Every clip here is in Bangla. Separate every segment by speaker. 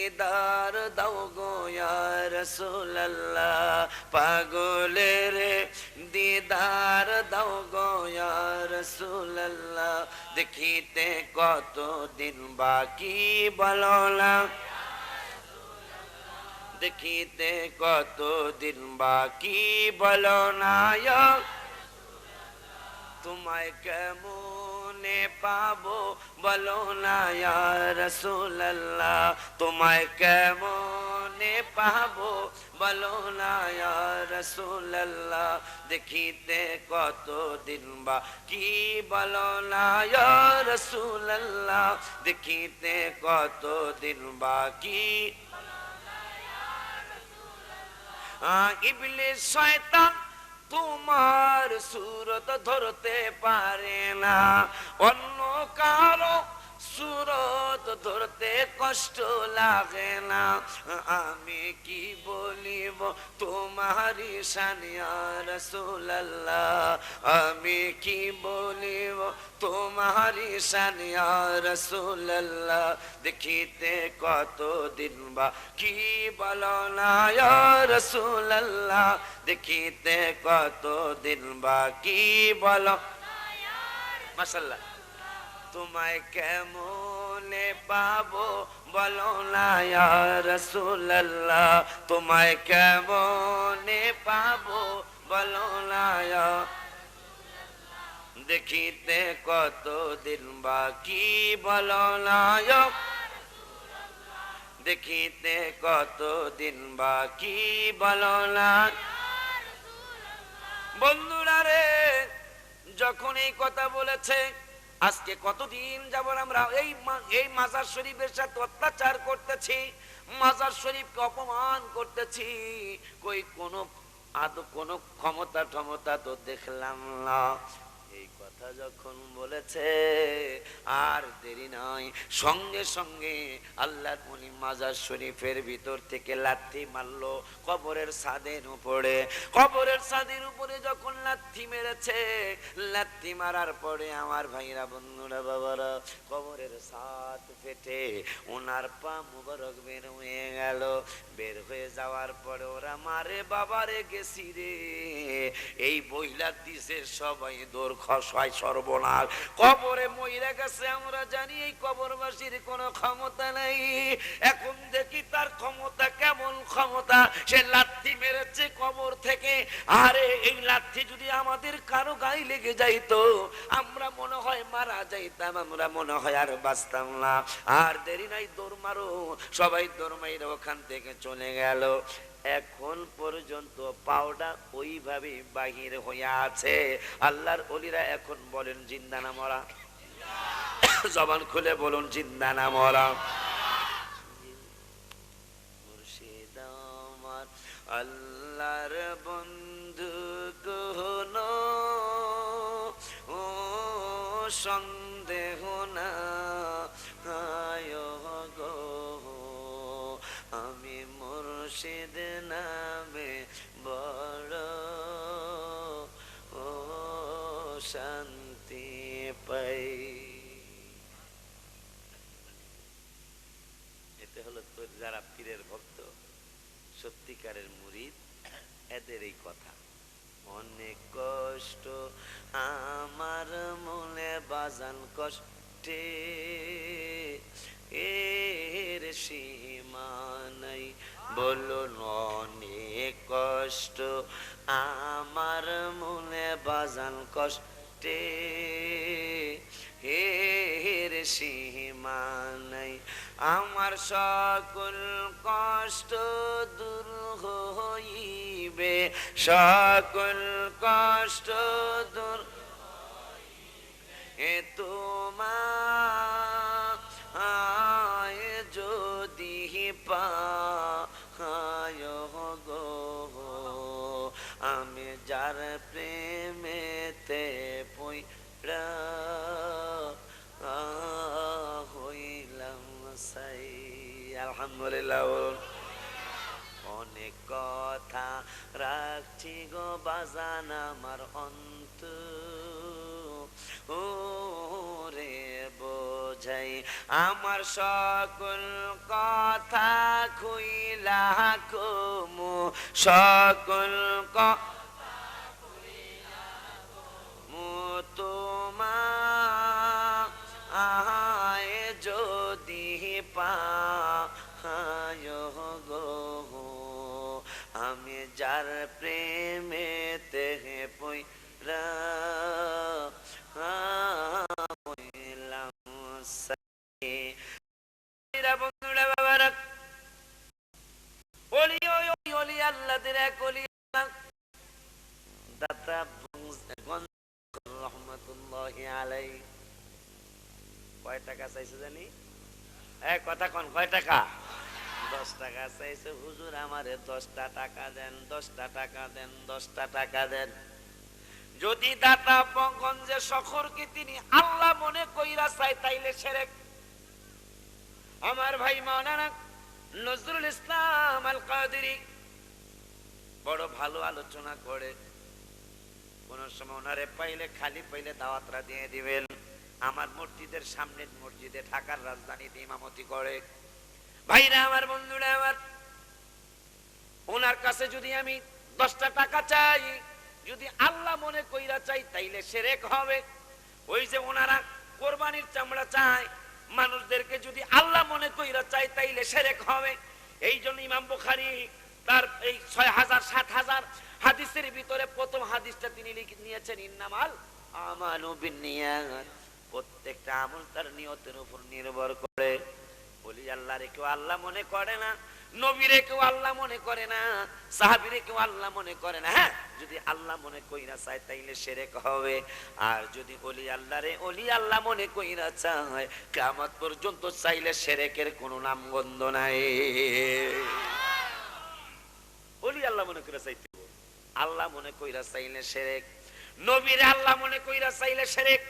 Speaker 1: দিদার দাও গো ইয়া রাসূলুল্লাহ, পাগলের দিদার দাও গো ইয়া রাসূলুল্লাহ, দেখিতে কতদিন বাকি বলো না, দেখিতে কতদিন বাকি বলো না, তোমায় কেমনে পাবো বলো না ইয়া রাসূলুল্লাহ, তোমায় কেমনে পাবো বলো না ইয়া রাসূলুল্লাহ, দেখিতে কতদিন বাকি বলো না ইয়া রাসূলুল্লাহ, দেখিতে কতদিন বাকি। ইবলিস শয়তান তোমার সুরত ধরতে পারে না, অন্য কারো সুরত ধরতে কষ্ট লাগে না, আমি কি বলিব তোমারি শান ইয়া রাসূলুল্লাহ, আমি কি বলিব তোমারি শান ইয়া রাসূলুল্লাহ, দেখিতে কতদিন বাকি বলো না ইয়া রাসূলুল্লাহ, দেখিতে কতদিন বাকি বলো। মাশাআল্লাহ। তোমায় কেমনে পাবো বলো না ইয়া রাসূলুল্লাহ, তোমায় কেমনে পাবো বলো না ইয়া, দেখিতে কতদিন বাকি বলো না ইয়া, দেখিতে কতদিন বাকি বলো না। বন্ধুরা রে, যখন এই কথা বলেছে, আজকে কতদিন যাবত আমরা এই মাজার শরীফের সাথে অত্যাচার করতেছি, মাজার শরীফকে অপমান করতেছি, কই কোনো ক্ষমতা তো দেখলাম না। এই কথা যখন বলেছে আর দেরি নয়, সঙ্গে সঙ্গে আল্লাহর ওলি মাজার শরীফের ভিতর থেকে লাথি মারলো কবরের ছাদের উপরে। কবরের ছাদের উপরে যখন লাথি মেরেছে, লাথি মারার পরে আমার ভাইরা, বন্ধুরা, বাবারা, কবরের ছাদ ফেটে ওনার পা মুবারক বের হয়ে গেল। বের হয়ে যাওয়ার পরে ওরা মারে বাবারে গেছি রে, এই বইলা দিছে সবাই দৌড় খসায় সর্বনাশ, কবরে মইরা গেছে। আমরা জানি এই কবরবাসীর কোনো ক্ষমতা নাই, এখন দেখি তার ক্ষমতা কেমন ক্ষমতা, সে লাথি মেরেছে কবর থেকে। আরে এই লাথি যদি আমাদের কারো গায়ে লেগে যাইতো, আমরা মনে হয় মারা যাইতাম, আমরা মনে হয় আর বাঁচতাম না। আর দেরি নাই, দৌড় মারো, সবাই দৌড় মাইরা ওখান থেকে চলে গেল। এখন পর্যন্ত পাওটা ওইভাবে বাহির হয়ে আছে। আল্লাহর ওলিরা এখন বলেন জিন্দা না মরা? জবান খুলে বলুন জিন্দা না মরা? মুর্শিদ আমার আল্লাহর বন্ধু কোন ও সন্দেহ না গো, আমি মুর্শিদ নামে বড় ও শান্তি পাই। এতে হলো তোর যারা পীরের ভক্ত, সত্যিকারের মুরিদ, এদের এই কথা। অনেক কষ্ট আমার মনে বাজান কষ্টে, এর সীমা নাই বলুন। অনেক কষ্ট আমার মনে বাজান কষ্টে, এর সীমা নাই। আমার সকল কষ্ট দূর হইবে, সকল কষ্ট দূর এ তোমায় যদি পায় গো, আমি যার প্রেমেতে পইড়া হইলাম সাই। আলহামদুলিল্লাহ। অনেক কথা রাখছি গো বাজান আমার অন্তর, ও রে বোঝ বোঝাই, আমার সকল কথা খুইলা কমু, সকল তোমার আয় যদি পায় গো, আমি যার প্রেমেতে পইরা হইলাম সাথী। বন্ধুরা বাবারা, ওলি ওই ওলি আল্লাহদের এক ওলি দাতা রহমতুল্লাহি আলাইহি কয় টাকা চাইছে জানি? কথা কোন, কয় টাকা? 10 টাকা চাইছে। হুজুর আমারে 10টা টাকা দেন, 10টা টাকা দেন, 10টা টাকা দেন। যদি দাতা গঞ্জে শখরকে তিনি আল্লাহ মনে কইরা চাই তাইলে শিরক। আমার ভাই মাওলানা নজরুল ইসলাম আল কাদেরী বড় ভালো আলোচনা করে। কোন সময় ওনারে পাইলে, খালি পাইলে দাওয়াতরা দিয়ে দিবেন। আমার মসজিদের সামনে, মসজিদে ঢাকার রাজধানীতে ইমামতি করে। ভাইরা আমার, বন্ধুরা আমার, ওনার কাছে যদি আমি 10টা টাকা চাই, যদি আল্লাহ মনে কইরা চাই তাইলে শিরক হবে। ওই যে ওনারা কোরবানির চামড়া চায়, মানুষদেরকে যদি আল্লাহ মনে কইরা চাই তাইলে শিরক হবে। এই জন্য ইমাম বুখারী তার এই 6000 7000 হাদিসের ভিতরে প্রথম হাদিসটা তিনি নিয়েছেন ইন্নামাল আমালু বিন্নিয়াত। প্রত্যেকটা আমল তার নিয়তের উপর নির্ভর করে। বলি আল্লাহরে কেউ আল্লাহ মনে করে না, নবীরে কেউ আল্লাহ মনে করে না, সাহাবীরে কেউ আল্লাহ মনে করে না। হ্যাঁ, যদি আল্লাহ মনে কইরা চায় তাইলে শিরক হবে। আর যদি ওলি আল্লাহরে ওলি আল্লাহ মনে কইরা চায়, কিয়ামত পর্যন্ত চাইলে শিরকের কোনো নামগন্ধ নাই। ওলি আল্লাহ মনে কইরা চাইতে, আল্লাহ মনে কইরা চাইলে শিরক। নবীরে আল্লাহ মনে কইরা চাইলে শিরক।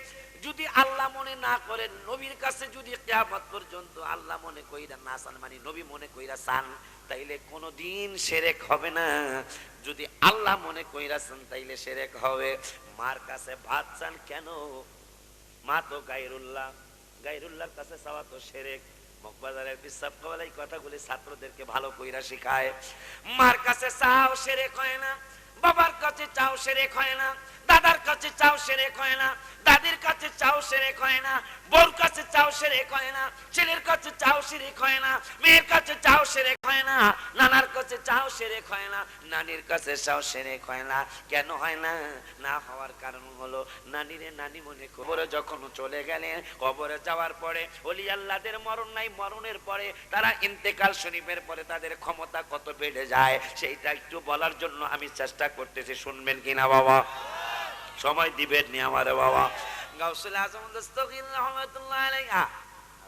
Speaker 1: যদি আল্লাহ মনে না করেন, নবীর কাছে যদি কিয়ামত পর্যন্ত আল্লাহ মনে কইরা না চান, মানে নবী মনে কইরা চান, তাইলে কোনোদিন শিরক হবে না। যদি আল্লাহ মনে কইরা চান তাইলে শিরক হবে। মার কাছে ভাত চান কেন? মা তো গায়রুল্লাহ, গায়রুল্লাহর কাছে চাওয়া তো শিরক। মগবাজারের বিশাপ কওয়ালাই কথাগুলি ছাত্রদেরকে ভালো কইরা শিখায়। মার কাছে চাও শিরক হয় না, বাবার কাছে চাও শিরক হয় না, দাদার কাছে চাও শিরক হয় না, দাদির কাছে চাও শিরক হয় না, বউর কাছে চাও শিরক হয় না, ছেলের কাছে চাও শিরক হয় না, মেয়ের কাছে চাও শিরক হয় না, নানার কাছে চাও শিরক হয় না, নানির কাছে চাও শিরক হয় না। কেন হয় না? না হওয়ার কারণ হলো নানিরে নানি মনে কবরে যখন চলে গেলে, কবরে যাওয়ার পরে ওলি আল্লাহদের মরণ নাই, মরণের পরে তারা ইন্তেকাল শরীফের পরে তাদের ক্ষমতা কত বেড়ে যায় সেইটা একটু বলার জন্য আমি চেষ্টা করতেছি। শুনবেন কিনা বাবা? সময় দিবেন নি আমারে বাবা? গাউসুল আজম দস্তগীর রহমাতুল্লাহ আলাইহি,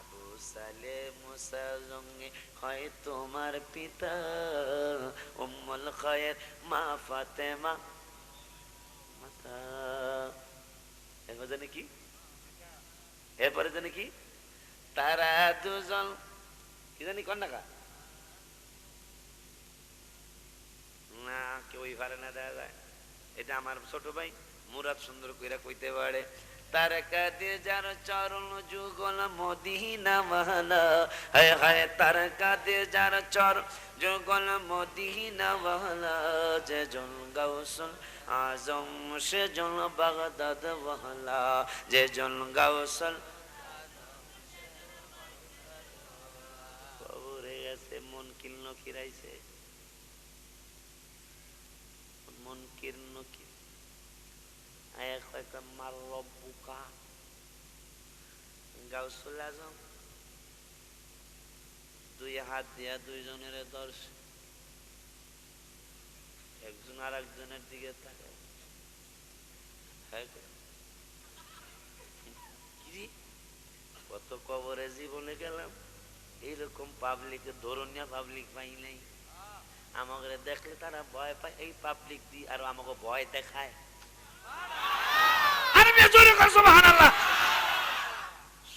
Speaker 1: আবু সালেম মুসা জঙ্গে হয় তোমার পিতা, উম্মুল খায়ের মা ফাতেমা মাতা। এরপরে জানি কি, এরপরে জানি কি, তারা দুজন কি জানি কোন টাকা না, কেউই পারে না, দেখা যায়। এটা আমার ছোট ভাই মুরাদ সুন্দর কইরা কইতে পারে। তারকা দিয়ে যার চরণ যুগল মদিনা ওয়ালা, হায় হায় তারকা দিয়ে যার চরণ যুগল মদিনা ওয়ালা, যে জন গাউসুল আজম সে জন বাগদাদ ওয়ালা, যে জন গাউসুল কবরে গেছে মন কিন্ন খিরাইছে, মন কীর্ণ কি মার রব্বুকা। গাউসুল আজম দুই হাত দিয়া দুইজনের দর্শন, একজন আর একজনের দিকে তাকায়, কত কবরে জীবনে গেলাম, এইরকম পাবলিকে ধরনিয়া পাবলিক পাই নাই। আমাকে দেখলে তারা ভয় পায়, এই পাবলিক দিয়ে আর আমাকে ভয় দেখায়।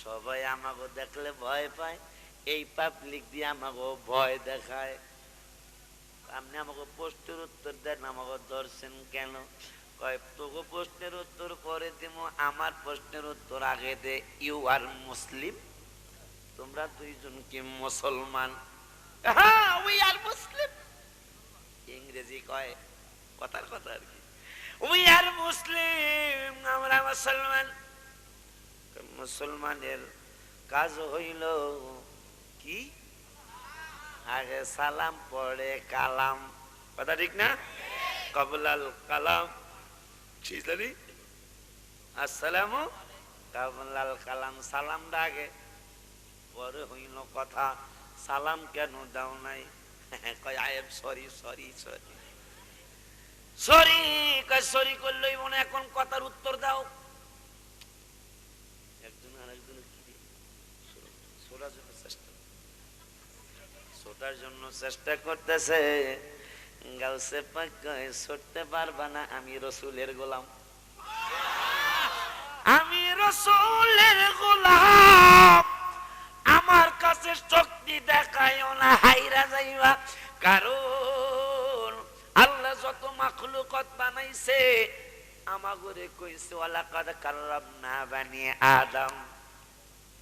Speaker 1: সবাই আমাকে দেখলে ভয় পায়, এই পাবলিক দিয়ে আমাকে ভয় দেখায়। আপনি আমাকে প্রশ্নের উত্তর দেন, আমাকে ধরছেন কেন? কয় তোকে প্রশ্নের উত্তর পরে দিব, আমার প্রশ্নের উত্তর আগে দে। ইউ আর মুসলিম? তোমরা দুইজন কি মুসলমান? হ্যাঁ, উই আর মুসলিম। ইংরেজি কয়, কথার কথা আর কি, উই আর মুসলিম, আমরা মুসলমান। মুসলমানের কাজ হইল কি? আগে সালাম পড়ে কালাম, কথা ঠিক না? কবলাল কালাম, আসসালামু কবলাল কালাম, সালামটা আগে, পরে হইল কথা। সালাম কেন দাও নাই? কয় I am sorry sorry sorry sorry. কয় সরি করলেই মনে এখন কথার উত্তর দাও। একজন আরেকজনের কি ছোটার জন্য চেষ্টা, ছোটার জন্য চেষ্টা করতেছে। গাউসে পাক কয় ছুটতে পারবা না, আমি রসুলের গোলাম, আমি রসুলের গোলাম, আমার কাছে শক্তি দেখায়ও না, হাইরা যাইবা। কারণ আল্লাহ যত মাখলুকত বানাইছে আমাগরে কইছে ওয়ালাকাদ কাররামনা বানি আদম,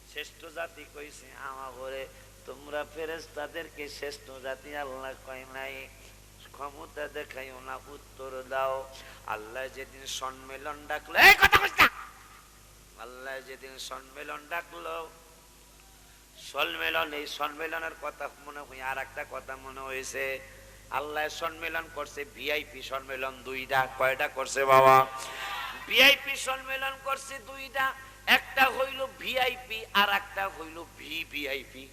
Speaker 1: শ্রেষ্ঠ জাতি কইছে আমাগরে। তোমরা ফেরেশতাদেরকে শ্রেষ্ঠ জাতি আল্লাহ কয় নাই। ক্ষমতা দেখাইও না, উত্তর দাও। আল্লাহ যেদিন সম্মেলন ডাকলো, এই কথা কইছ না, আল্লাহ যেদিন সম্মেলন ডাকলো, সম্মেলন, এই সম্মেলনের কথা মনে হয় আর একটা কথা মনে হয়েছে। আল্লাহ সম্মেলন করছে ভিআইপি সম্মেলন দুইটা। কয়টা করছে বাবা? ভিআইপি সম্মেলন করছে দুইটা, একটা হইল ভিআইপি আর একটা হইল ভিভিআইপি।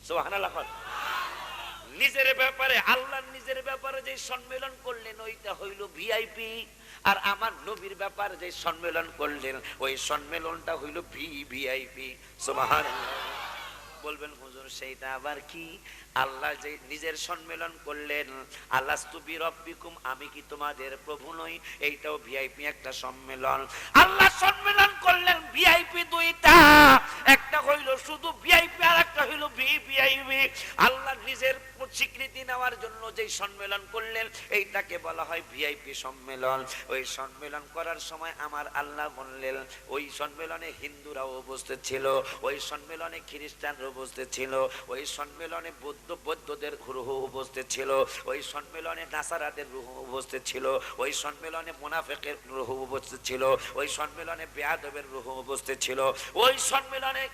Speaker 1: সুবহানাল্লাহ। নিজের ব্যাপারে, আল্লাহর নিজের ব্যাপারে যে সম্মেলন করলেন ওইটা হইল ভিআইপি, আর আমার নবীর ব্যাপারে যে সম্মেলন করলেন ওই সম্মেলনটা হইল ভিভিআইপি। সুবহানাল্লাহ। বলবেন হুজুর সেইটা আবার কি? আল্লাহ যে নিজের সম্মেলন করলেন, আলাস্তু বিরব্বিকুম, আমি কি তোমাদের প্রভু নই, এইটাও ভিআইপি একটা সম্মেলন। আল্লাহ সম্মেলন করলেন ভিআইপি দুইটা, একটা হইল শুধু ভিআইপি আর একটা হইল ভিভিআইপি। আল্লাহ নিজের স্বীকৃতি নেওয়ার জন্য যে সম্মেলন করলেন এইটাকে বলা হয় ভিআইপি সম্মেলন। ওই সম্মেলন করার সময় আমার আল্লাহ বললেন, ওই সম্মেলনে হিন্দুরাও উপস্থিত ছিল, ওই সম্মেলনে খ্রিস্টানরা উপস্থিত ছিল, ওই সম্মেলনে বৌদ্ধদের রূহ উপস্থিত ছিল, ওই সম্মেলনে নাসারাদের রূহ উপস্থিত ছিল, ওই সম্মেলনে মুনাফিকের রূহ উপস্থিত ছিল, ওই সম্মেলনে বেয়াদবের রূহ উপস্থিত ছিল, ওই সম্মেলনে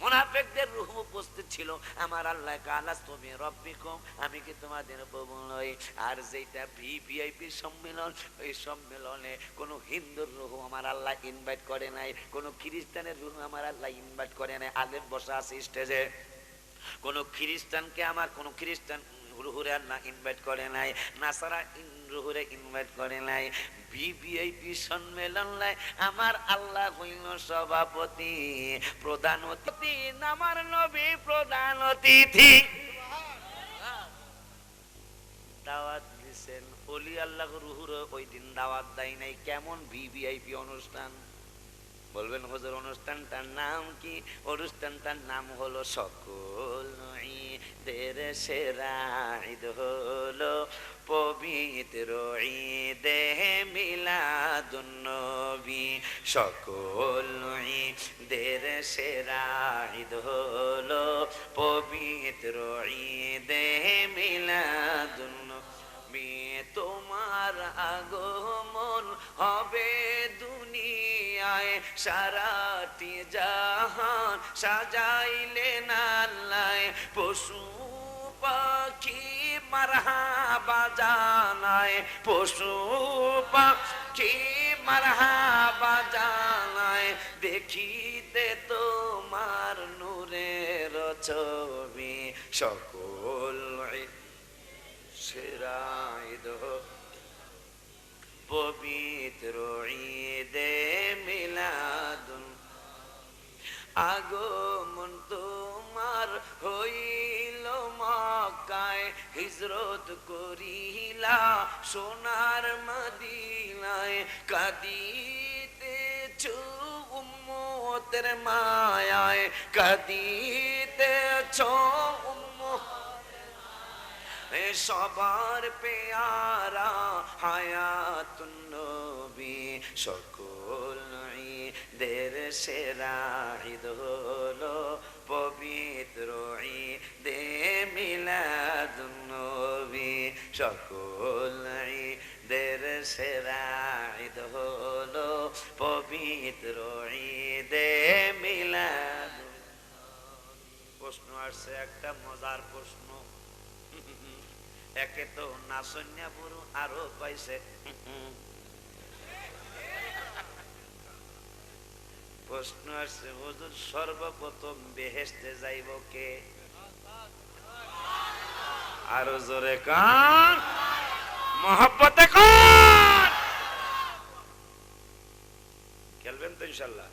Speaker 1: মুনাফিকদের রূহ উপস্থিত ছিল। আমার আল্লাহ আলাস্তু বিরব্বিকুম, আমি কি তোমাদের প্রভু নই? আর যেটা ভিভিআইপি সম্মেলন, ওই সম্মেলনে কোনো হিন্দুর রূহ আমার আল্লাহ ইনভাইট করে নাই, কোনো খ্রিস্টানের রূহ আমার আল্লাহ ইনভাইট করে নাই। আলেম বসা আছে স্টেজে, কোন খ্রিস্টানকে আমার কোন খ্রিস্টান রুহুরে আল্লাহ ইনভাইট করে নাই, নাসারা রুহুরে ইনভাইট করে নাই। ভিভিআইপি সম্মেলন লাই আমার আল্লাহ হইল সভাপতি, প্রধান অতিথি আমার নবী প্রধান অতিথি। দাওয়াত দিছেন, ওলি আল্লাহ রুহুরে ওই দিন দাওয়াত দেয় নাই। কেমন ভিভিআইপি অনুষ্ঠান? বলবেন হুজুর অনুষ্ঠানটার নাম কি? অনুষ্ঠানটার নাম হলো সকল ঈদের সেরা ঈদ হলো পবিত্র ঈদে মিলাদুন নবী। সকল ঈদের সেরা ঈদ হলো পবিত্র ঈদে মিলাদুন নবী। তোমার আগমন হবে দুনিয়ায়, সারাটি জাহান সাজাইলেন আল্লাহ। পশু পাখি মারহাবা জানায়, পশু পাখি মারহাবা জানায়, দেখিতে তোমার নূরের ছবি। সকল সেরা ঈদ পবিত্র ঈদে মিলাদুন। আগমন তোমার হইল মক্কায়, হিজরত করিলা সোনার মদিনায়। কাঁদিতেছো উম্মতের মায়ায়, কাঁদিতেছো সবার পেয়ারা হায়াতুন নবী। সকল ঈদের সেরা ঈদ হলো পবিত্র ঈদে মিলাদুন্নবী সকল ঈদের সেরা ঈদ হলো পবিত্র ঈদে মিলাদ। প্রশ্ন আসছে একটা মজার প্রশ্ন, একে তো নাসন্যা বুড়ো আরো পাইছে। প্রশ্ন আসছে হুজুর সর্বপ্রথম বেহেশতে যাইব কে? আরো জোরে কান, মহব্বতে কান। খেলবেন তো ইনশাল্লাহ?